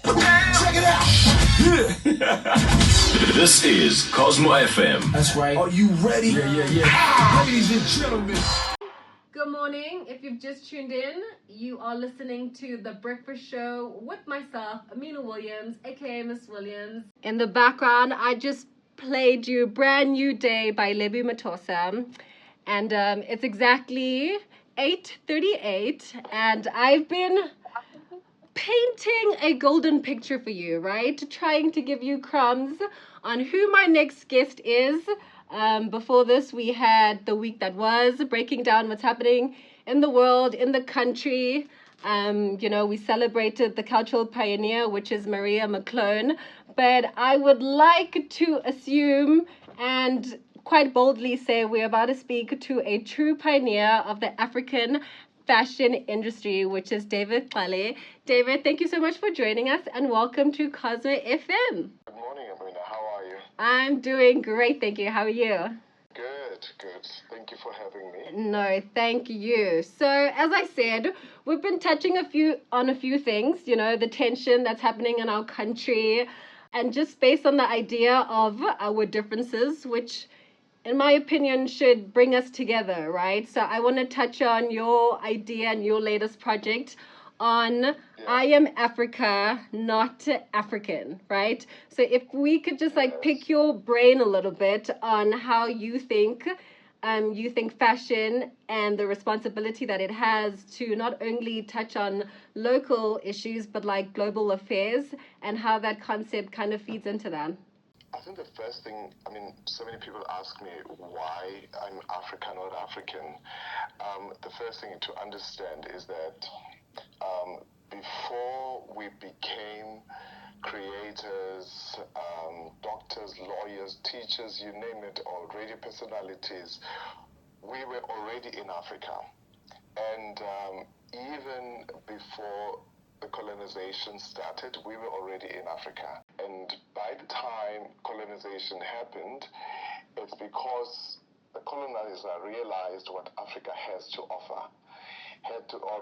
Check it out. This is Cosmo FM. That's right. Are you ready? Yeah. Ladies and gentlemen. Good morning. If you've just tuned in, you are listening to The Breakfast Show with myself, Amina Williams, aka Miss Williams. In the background, I just played you Brand New Day by Lebu Matosa. And it's exactly 8:38, and I've been painting a golden picture for you, right? Trying to give you crumbs on who my next guest is. Before this, we had the week that was, breaking down what's happening in the world, in the country. We celebrated the cultural pioneer, which is Maria McClone. But I would like to assume and quite boldly say we're about to speak to a true pioneer of the African fashion industry, which is David Tlale. David, thank you so much for joining us and welcome to Cosmo FM. Good morning, Amina. How are you? I'm doing great, thank you. How are you? Good. Thank you for having me. No, thank you. So, as I said, we've been touching on a few things, the tension that's happening in our country, and just based on the idea of our differences, which in my opinion, should bring us together, right? So I want to touch on your idea and your latest project on I am Africa, not African, right? So if we could just pick your brain a little bit on how you think fashion and the responsibility that it has to not only touch on local issues, but global affairs, and how that concept kind of feeds into that. I think the first thing, so many people ask me why I'm African, not African. The first thing to understand is that before we became creators, doctors, lawyers, teachers, you name it, or radio personalities, we were already in Africa. And even before the colonization started, we were already in Africa. And by the time colonization happened, it's because the colonizer realized what Africa has to offer,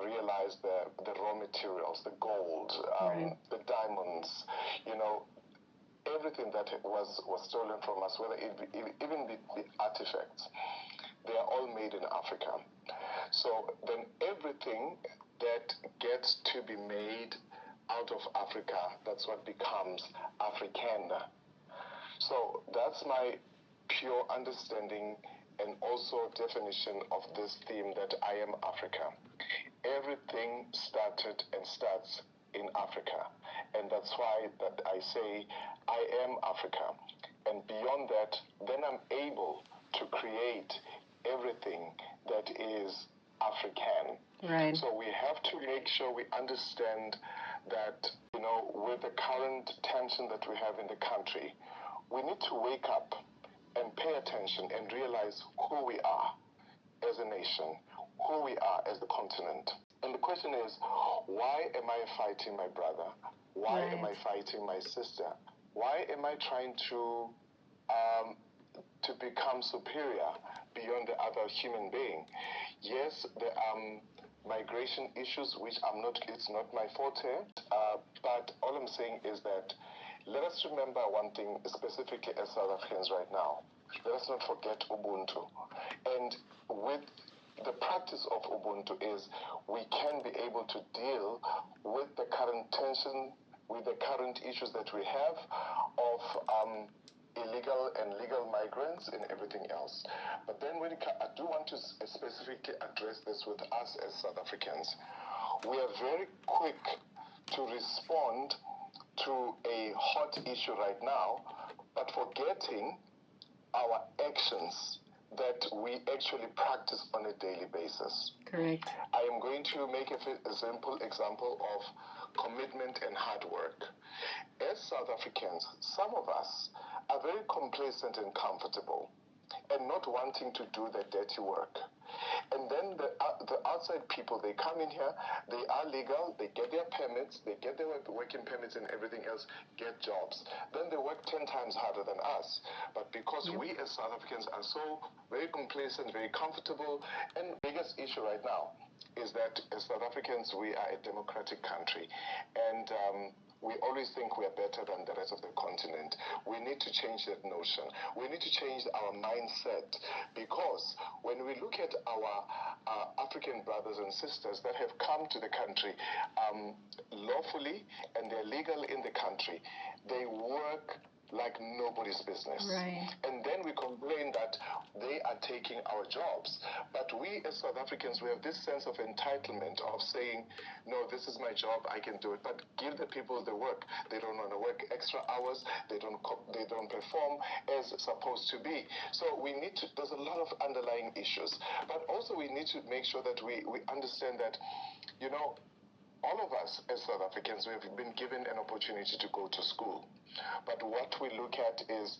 realized the raw materials, the gold, the diamonds, everything that was stolen from us, whether even the artifacts, they are all made in Africa. So then everything that gets to be made out of Africa, that's what becomes African. So that's my pure understanding and also definition of this theme that I am Africa. Everything started and starts in Africa. And that's why that I say I am Africa. And beyond that, then I'm able to create everything that is African. Right. So we have to make sure we understand that, with the current tension that we have in the country, we need to wake up and pay attention and realize who we are as a nation, who we are as a continent. And the question is, why am I fighting my brother? Why am I fighting my sister? Why am I trying to become superior beyond the other human being? Yes, there are migration issues, which it's not my forte, but all I'm saying is that let us remember one thing, specifically as South Africans right now. Let us not forget Ubuntu. And with the practice of Ubuntu is we can be able to deal with the current tension, with the current issues that we have of illegal and legal migrants and everything else. But then I do want to specifically address this with us as South Africans. We are very quick to respond to a hot issue right now, but forgetting our actions that we actually practice on a daily basis. Correct. I am going to make a simple example of commitment and hard work. As South Africans, some of us are very complacent and comfortable and not wanting to do the dirty work. And then the outside people, they come in here, they are legal, they get their permits, they get their working permits and everything else, get jobs. Then they work 10 times harder than us. But because we as South Africans are so very complacent, very comfortable, and the biggest issue right now is that as South Africans, we are a democratic country. And we always think we are better than the rest of the continent. We need to change that notion. We need to change our mindset, because when we look at our African brothers and sisters that have come to the country lawfully and they're legal in the country, they work like nobody's business. Right. And then we complain that they are taking our jobs. But we as South Africans, we have this sense of entitlement of saying, no, this is my job, I can do it. But give the people the work. They don't want to work extra hours. They don't perform as supposed to be. So we need to, there's a lot of underlying issues. But also we need to make sure that we understand that, you know, all of us as South Africans, we have been given an opportunity to go to school. But what we look at is,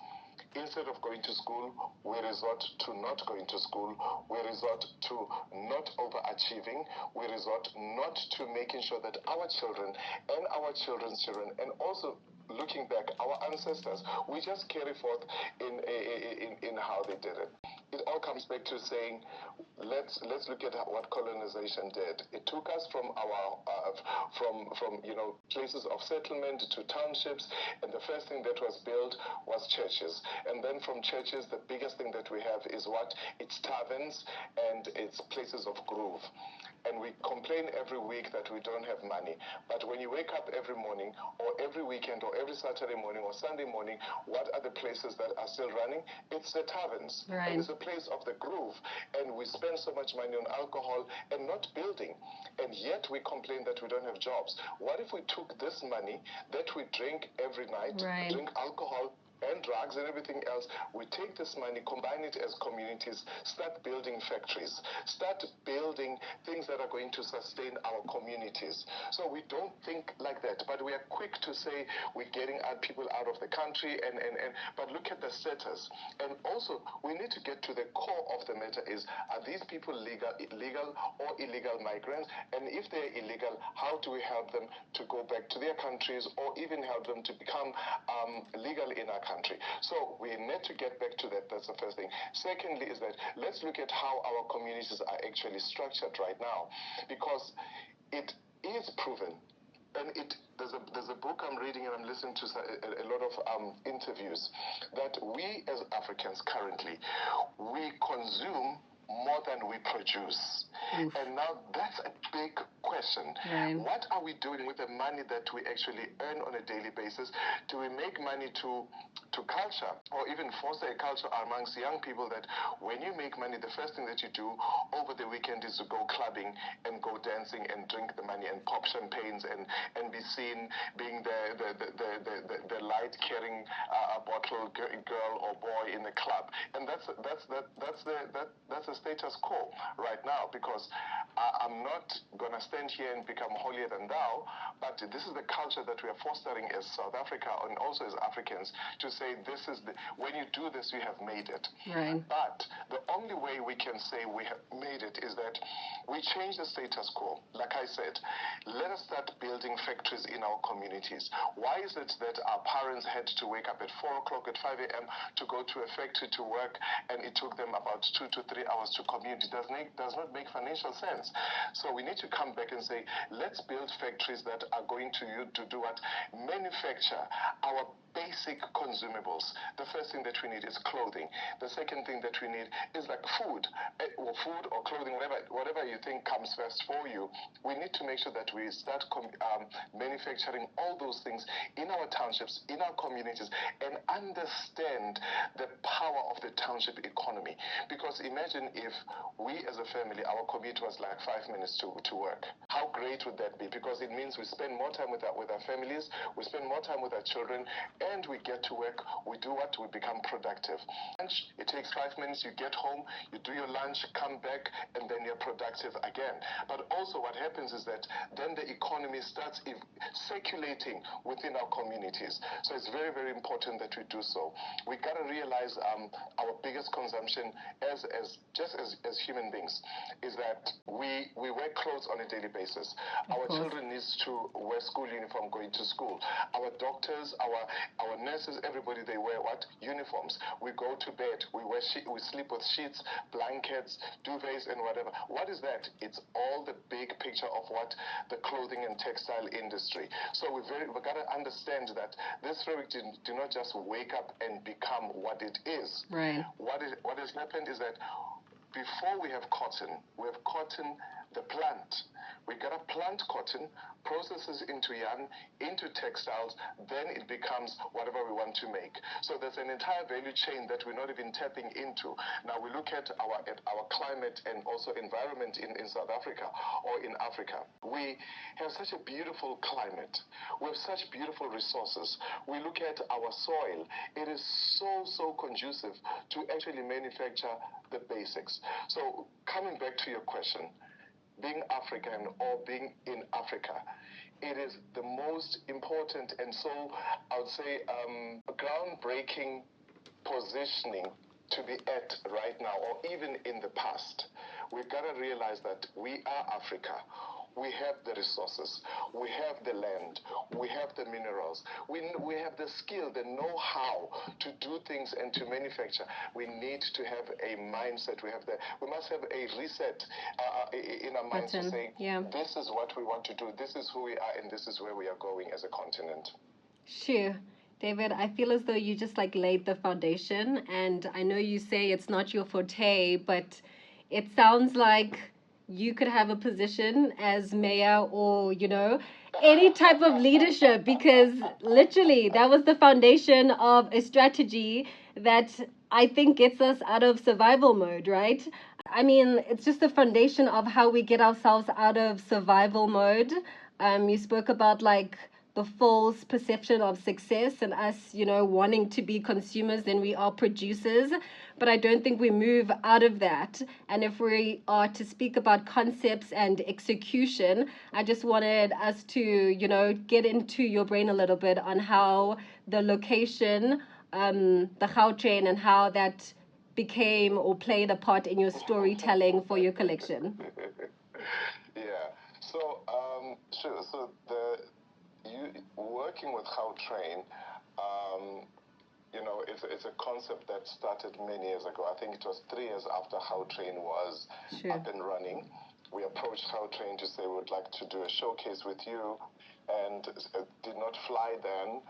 instead of going to school, we resort to not going to school. We resort to not overachieving. We resort not to making sure that our children and our children's children, and also looking back, our ancestors, we just carry forth in how they did it. It all comes back to saying, let's look at what colonization did. It took us from our from you know, places of settlement to townships, and the first thing that was built was churches. And then from churches, the biggest thing that we have is what? It's taverns and it's places of groove. And we complain every week that we don't have money. But when you wake up every morning, or every weekend, or every Saturday morning, or Sunday morning, what are the places that are still running? It's the taverns. Right. And it's a place of the groove. And we spend so much money on alcohol and not building. And yet we complain that we don't have jobs. What if we took this money that we drink every night, Right. drink alcohol, and drugs and everything else, we take this money, combine it as communities, start building factories, start building things that are going to sustain our communities. So we don't think like that, but we are quick to say we're getting people out of the country, but look at the status. And also, we need to get to the core of the matter is, are these people legal or illegal migrants? And if they're illegal, how do we help them to go back to their countries, or even help them to become legal in our country? So we need to get back to that. That's the first thing. Secondly is that let's look at how our communities are actually structured right now, because it is proven. And there's a book I'm reading, and I'm listening to a lot of interviews, that we as Africans currently, we consume more than we produce. Oof. And now that's a big question. Right. What are we doing with the money that we actually earn on a daily basis? Do we make money to culture, or even foster a culture amongst young people that when you make money, the first thing that you do over the weekend is to go clubbing and go dancing and drink the money and pop champagnes and be seen being the light carrying bottle girl or boy in the club? And that's the status quo right now, because I'm not gonna stand here and become holier than thou, but this is the culture that we are fostering as South Africa and also as Africans, to say this is when you do this, you have made it. Right. But the only way we can say we have made it is that we change the status quo. Like I said, let us start building factories in our communities. Why is it that our parents had to wake up at 4 o'clock, at 5 a.m. to go to a factory to work, and it took them about 2 to 3 hours to commute? It does not make financial sense. So we need to come back and say, let's build factories that are going to do what? Manufacture our basic consumables. The first thing that we need is clothing. The second thing that we need is like food or clothing, whatever you think comes first for you. We need to make sure that we start manufacturing all those things in our townships, in our communities, and understand the power of the township economy. Because imagine if we as a family, our commute was like 5 minutes to work. How great would that be? Because it means we spend more time with our families, we spend more time with our children, and we get to work. We do what? We become productive. Lunch, it takes 5 minutes, you get home, you do your lunch, come back, and then you're productive again. But also what happens is that then the economy starts circulating within our communities. So it's very, very important that we do so. We got to realize our biggest consumption as human beings is that we wear clothes on a daily daily basis. Of Our course. children needs to wear school uniform going to school. Our doctors, our nurses, everybody, they wear what? Uniforms. We go to bed, we sleep with sheets, blankets, duvets, and whatever. What is that? It's all the big picture of what the clothing and textile industry. So we've got to understand that this fabric did not just wake up and become what it is. Right. What has happened is that before we have cotton, the plant. We gotta plant cotton, processes into yarn, into textiles, then it becomes whatever we want to make. So there's an entire value chain that we're not even tapping into. Now we look at our climate and also environment in South Africa or in Africa. We have such a beautiful climate. We have such beautiful resources. We look at our soil. It is so conducive to actually manufacture the basics. So coming back to your question, being African or being in Africa, it is the most important and so, I would say, groundbreaking positioning to be at right now or even in the past. We've got to realize that we are Africa. We have the resources, we have the land, we have the minerals, we have the skill, the know-how to do things and to manufacture. We need to have a mindset. We must have a reset in our minds to say, this is what we want to do, this is who we are, and this is where we are going as a continent. Sure. David, I feel as though you just laid the foundation, and I know you say it's not your forte, but it sounds like you could have a position as mayor or, any type of leadership, because literally that was the foundation of a strategy that I think gets us out of survival mode, right? I mean, it's just the foundation of how we get ourselves out of survival mode. You spoke about the false perception of success and us, wanting to be consumers than we are producers. But I don't think we move out of that. And if we are to speak about concepts and execution, I just wanted us to, get into your brain a little bit on how the location, the Gautrain, and how that became or played a part in your storytelling for your collection. Yeah. So, sure. So working with Gautrain, it's a concept that started many years ago. I think it was 3 years after Gautrain was up and running. We approached Gautrain to say we would like to do a showcase with you, and did not fly then.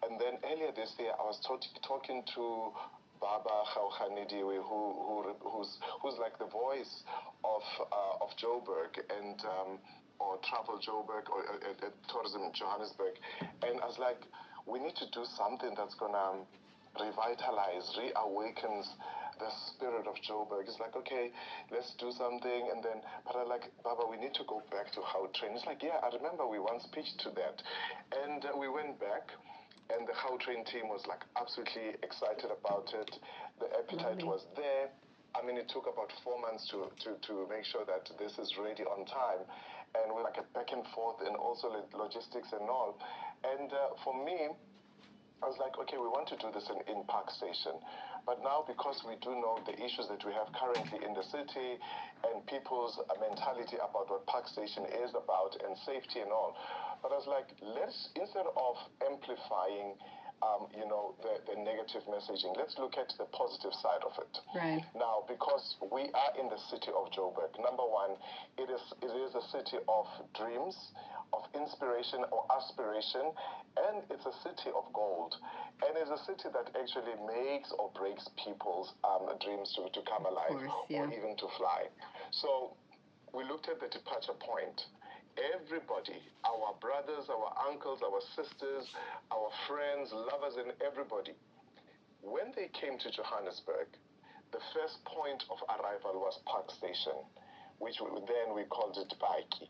And then earlier this year, I was talking to Baba Gauganidiwe, who's like the voice of Joburg and or Travel Joburg or Tourism Johannesburg, and I was like, we need to do something that's gonna revitalize, reawakens the spirit of Joburg. It's like, okay, let's do something, and then, but I like, Baba, we need to go back to Gautrain. It's like, yeah, I remember we once pitched to that, and we went back. And the Gautrain team was absolutely excited about it. The appetite was there. I mean, it took about 4 months to make sure that this is ready on time. And we're a back and forth and also logistics and all. And for me, I was like, okay, we want to do this in Park Station. But now, because we do know the issues that we have currently in the city and people's mentality about what Park Station is about and safety and all, but I was like, let's, instead of amplifying, the negative messaging, let's look at the positive side of it. Right. Now, because we are in the city of Joburg, number one, it is a city of dreams, of inspiration or aspiration, and it's a city of gold. And it's a city that actually makes or breaks people's dreams to come alive, or even to fly. So we looked at the departure point. Everybody, our brothers, our uncles, our sisters, our friends, lovers, and everybody, when they came to Johannesburg, the first point of arrival was Park Station, which then we called it Baki.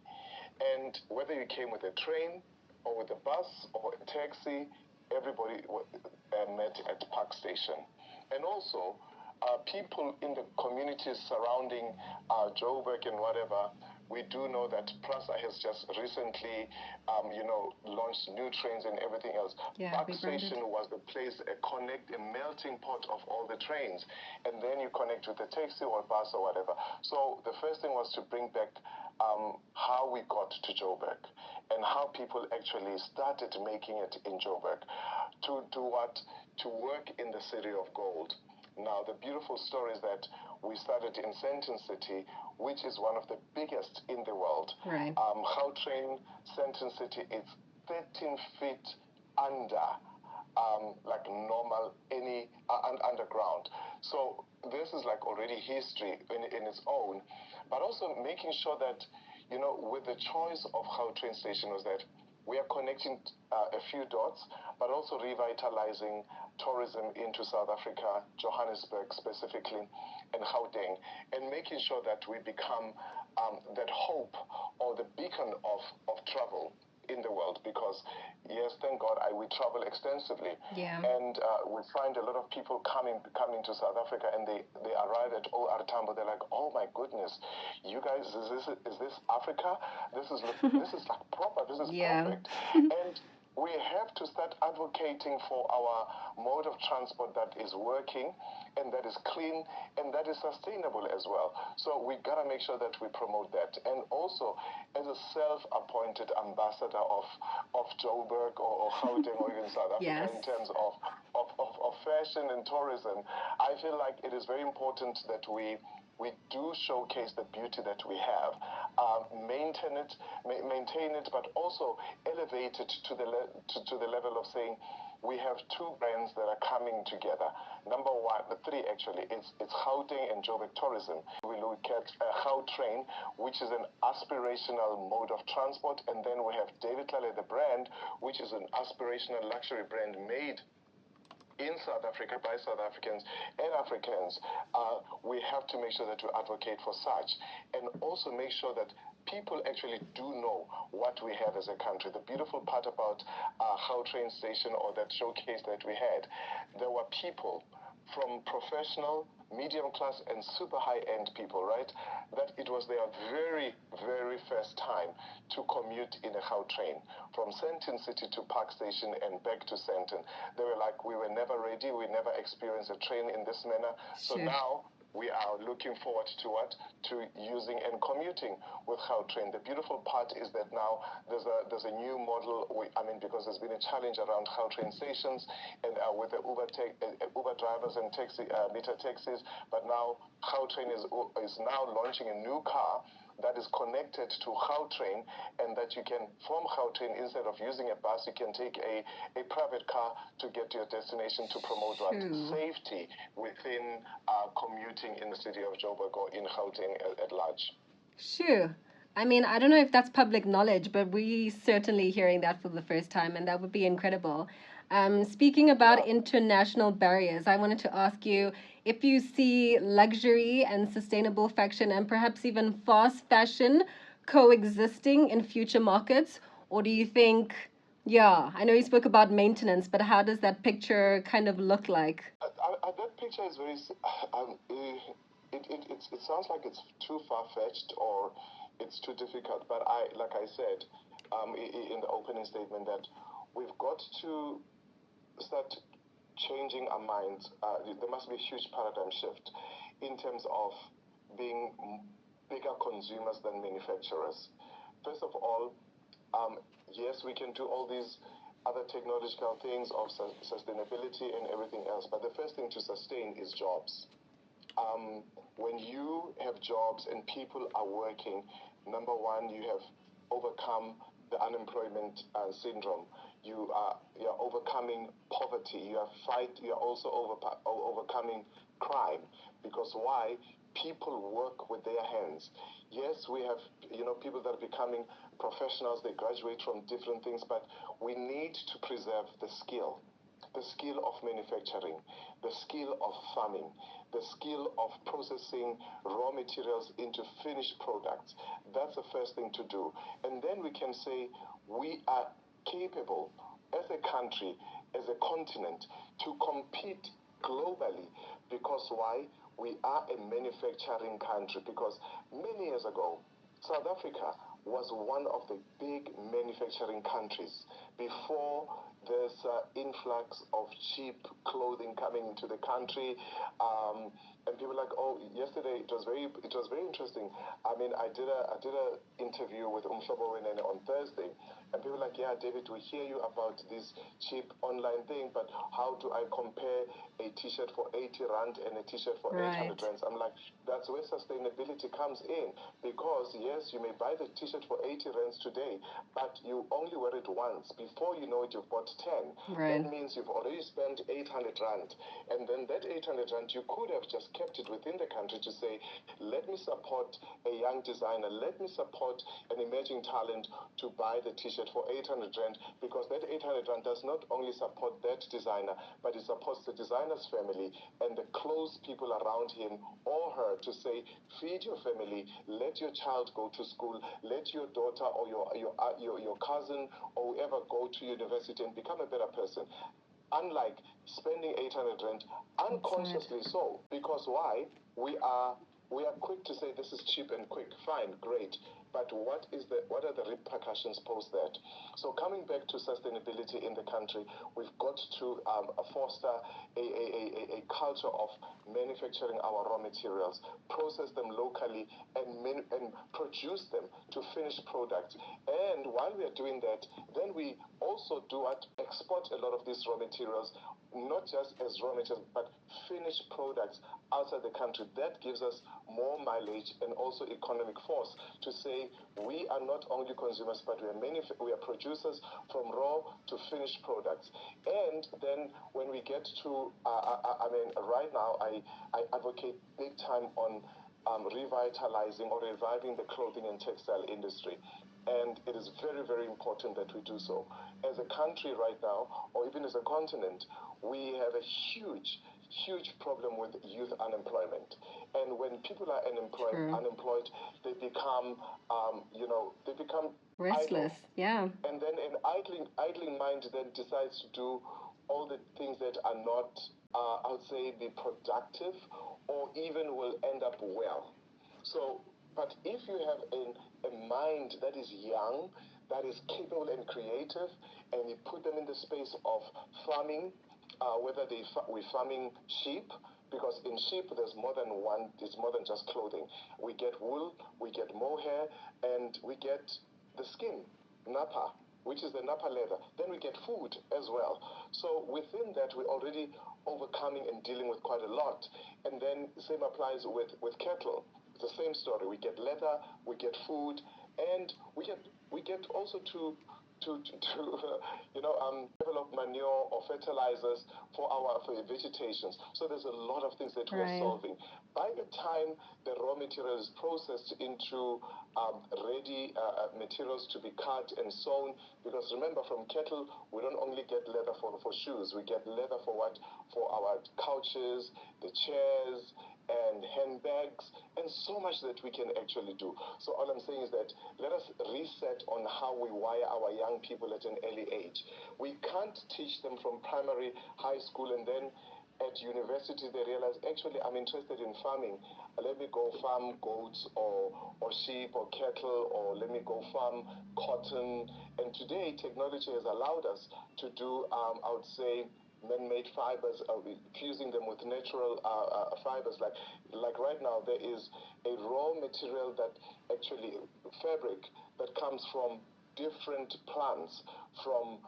And whether you came with a train or with a bus or a taxi, everybody met at Park Station. And also, people in the communities surrounding Joburg and whatever, we do know that Prasa has just recently, launched new trains and everything else. Park Station was the place, a melting pot of all the trains. And then you connect with a taxi or bus or whatever. So the first thing was to bring back how we got to Joburg and how people actually started making it in Joburg to do what? To work in the city of gold. Now, the beautiful story is that we started in Sandton City, which is one of the biggest in the world. Right. Gautrain, Sandton City, it's 13 feet under, like normal, any underground. So this is like already history in its own, but also making sure that, you know, with the choice of Gautrain station was that we are connecting a few dots, but also revitalizing tourism into South Africa, Johannesburg specifically, and Gauteng, and making sure that we become that hope or the beacon of travel in the world. Because yes, thank God, we travel extensively, and we find a lot of people coming to South Africa, and they arrive at OR Tambo. They're like, oh my goodness, you guys, is this Africa? This is like proper. This is perfect. And we have to start advocating for our mode of transport that is working and that is clean and that is sustainable as well. So we gotta make sure that we promote that. And also, as a self-appointed ambassador of Joburg or Gauteng or even South Africa in terms of fashion and tourism, I feel like it is very important that we do showcase the beauty that we have, maintain it, but also elevate it to the level of saying we have two brands that are coming together. Number one, three actually, it's Gauteng and Joburg tourism. We look at Gautrain, which is an aspirational mode of transport, and then we have David Tlale, the brand, which is an aspirational luxury brand made in South Africa by South Africans and Africans. We have to make sure that we advocate for such, and also make sure that people actually do know what we have as a country. The beautiful part about Gautrain station or that showcase that we had, there were people from professional, medium class, and super high-end people, right? That it was their very, very first time to commute in a Gautrain from Sandton City to Park Station and back to Sandton. They were like, we were never ready. We never experienced a train in this manner. So now we are looking forward to what? To using and commuting with Gautrain. The beautiful part is that now there's a new model. Because there's been a challenge around Gautrain stations and with the Uber drivers and meter taxis, but now Gautrain is now launching a new car that is connected to Gautrain, and that you can, from Gautrain, instead of using a bus, you can take a private car to get to your destination to promote safety within commuting in the city of Joburg or in Gauteng at large. Sure. I mean, I don't know if that's public knowledge, but we're certainly hearing that for the first time, and that would be incredible. Speaking about international barriers, I wanted to ask you if you see luxury and sustainable fashion and perhaps even fast fashion coexisting in future markets, or do you think, I know you spoke about maintenance, but how does that picture kind of look like? That picture is very, it sounds like it's too far-fetched or it's too difficult, but like I said in the opening statement, that we've got to start changing our minds. There must be a huge paradigm shift in terms of being bigger consumers than manufacturers. First of all, yes, we can do all these other technological things of sustainability and everything else, but the first thing to sustain is jobs. When you have jobs and people are working, number one, you have overcome the unemployment syndrome. You are overcoming poverty. You are also overcoming crime. Because why? People work with their hands. Yes, we have people that are becoming professionals. They graduate from different things, but we need to preserve the skill of manufacturing, the skill of farming, the skill of processing raw materials into finished products. That's the first thing to do. And then we can say we are capable as a country, as a continent, to compete globally. Because why? We are a manufacturing country. Because many years ago, South Africa was one of the big manufacturing countries before there's influx of cheap clothing coming into the country, and people are like, oh, yesterday it was very interesting. I mean, I did a interview with Umhlobo Wenene on Thursday, and people are like, yeah, David, we hear you about this cheap online thing, but how do I compare a T-shirt for 80 rand and a T-shirt for 800 rands? I'm like, that's where sustainability comes in, because yes, you may buy the T-shirt for 80 rands today, but you only wear it once. Before you know it, you've bought 10. That means you've already spent 800 rand, and then that 800 rand you could have just kept it within the country to say, let me support a young designer, let me support an emerging talent to buy the T-shirt for 800 rand, because that 800 rand does not only support that designer, but it supports the designer's family and the close people around him or her, to say, feed your family, let your child go to school, let your daughter or your cousin or whoever go to university and become a better person. Unlike spending 800 rand unconsciously so, because why? We are quick to say this is cheap and quick. Fine, great. But what are the repercussions post that? So coming back to sustainability in the country, we've got to foster a culture of manufacturing our raw materials, process them locally, and produce them to finished products. And while we are doing that, then we also export a lot of these raw materials, not just as raw materials, but finished products outside the country. That gives us more mileage and also economic force to say we are not only consumers, but we are producers from raw to finished products. And then when we get to, right now I advocate big time on revitalizing or reviving the clothing and textile industry. And it is very, very important that we do so. As a country right now, or even as a continent, we have a huge problem with youth unemployment. And when people are unemployed, they become, restless. idle. Yeah. And then an idling mind then decides to do all the things that are not, I would say, be productive or even will end up well. So, but if you have a mind that is young, that is capable and creative, and you put them in the space of farming, whether we're farming sheep, because in sheep there's more than one, it's more than just clothing. We get wool, we get mohair, and we get the skin, napa, which is the napa leather. Then we get food as well. So within that, we're already overcoming and dealing with quite a lot. And then same applies with cattle. It's the same story. We get leather, we get food, and we get also to develop manure or fertilizers for vegetations. So there's a lot of things that we are solving. By the time the raw material is processed into ready materials to be cut and sewn, because remember, from cattle we don't only get leather for shoes. We get leather for what? For our couches, the chairs, and handbags, and so much that we can actually do. So all I'm saying is that let us reset on how we wire our young people at an early age. We can't teach them from primary, high school, and then at university they realize, actually, I'm interested in farming. Let me go farm goats or sheep or cattle, or let me go farm cotton. And today technology has allowed us to do, I would say, man-made fibers, fusing them with natural fibers. Like right now, there is a raw material that actually fabric that comes from different plants, from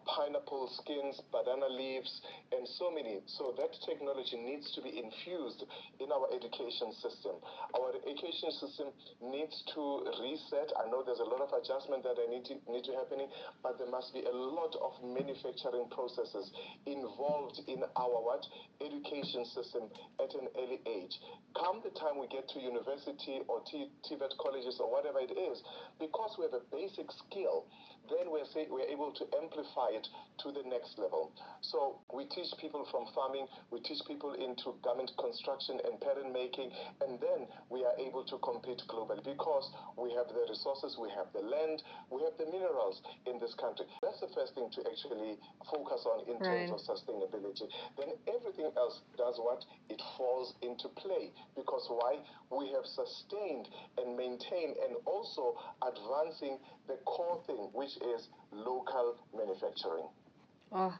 pineapple skins, banana leaves, and so many. So that technology needs to be infused in our education system. Our education system needs to reset. I know there's a lot of adjustment that need to happening, but there must be a lot of manufacturing processes involved in our education system at an early age. Come the time we get to university or TVET colleges or whatever it is, because we have a basic skill, then we're able to amplify it to the next level. So we teach people from farming, we teach people into garment construction and pattern making, and then we are able to compete globally because we have the resources, we have the land, we have the minerals in this country. That's the first thing to actually focus on in terms of sustainability. Then everything else does what? It falls into play. Because why? We have sustained and maintained and also advancing the core thing, which is local manufacturing. Oh,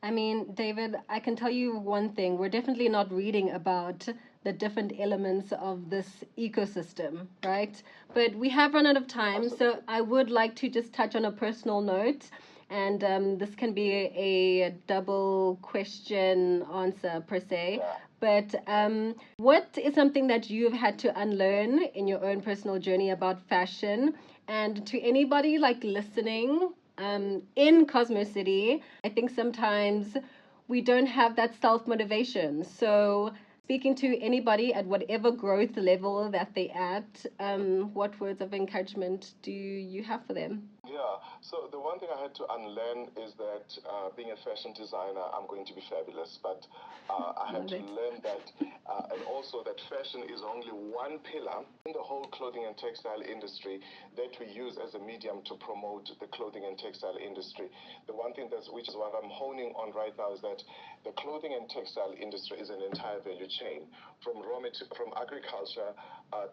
I mean, David, I can tell you one thing. We're definitely not reading about the different elements of this ecosystem, right? But we have run out of time, so I would like to just touch on a personal note. And this can be a double question answer per se. But what is something that you've had to unlearn in your own personal journey about fashion? And to anybody like listening in Cosmo City, I think sometimes we don't have that self motivation. So, speaking to anybody at whatever growth level that they're at, what words of encouragement do you have for them? Yeah, so the one thing I had to unlearn is that being a fashion designer, I'm going to be fabulous, but I had to learn that, and also that fashion is only one pillar in the whole clothing and textile industry that we use as a medium to promote the clothing and textile industry. The one thing which is what I'm honing on right now is that the clothing and textile industry is an entire value chain from from agriculture,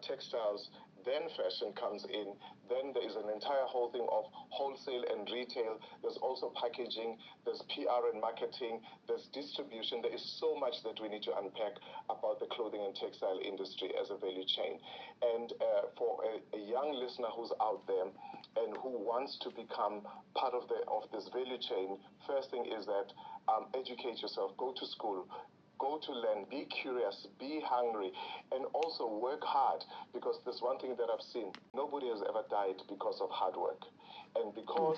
textiles, then fashion comes in, then there is an entire whole thing of wholesale and retail, there's also packaging, there's PR and marketing, there's distribution. There is so much that we need to unpack about the clothing and textile industry as a value chain. And for a young listener who's out there and who wants to become part of this value chain, first thing is that educate yourself, go to school, go to learn, be curious, be hungry, and also work hard, because there's one thing that I've seen. Nobody has ever died because of hard work. And because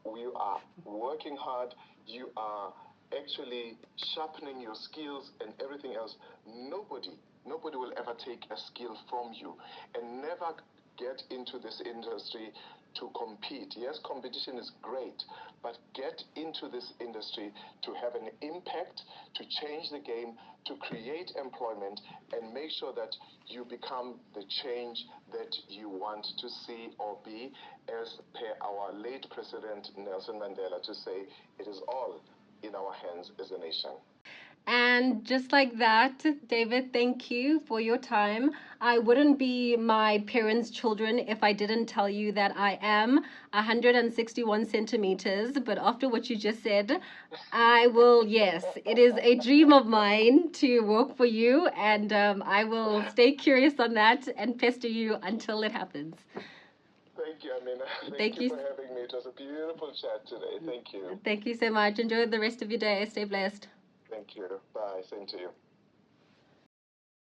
you are working hard, you are actually sharpening your skills and everything else. Nobody will ever take a skill from you, and never get into this industry to compete. Yes, competition is great, but get into this industry to have an impact, to change the game, to create employment, and make sure that you become the change that you want to see or be, as per our late President Nelson Mandela to say, it is all in our hands as a nation. And just like that, David, thank you for your time. I wouldn't be my parents' children if I didn't tell you that I am 161 centimeters. But after what you just said, I will, yes, it is a dream of mine to work for you. And I will stay curious on that and pester you until it happens. Thank you, Amina. Thank you for having me. It was a beautiful chat today. Thank you. Thank you so much. Enjoy the rest of your day. Stay blessed. Thank you. Bye. Same to you.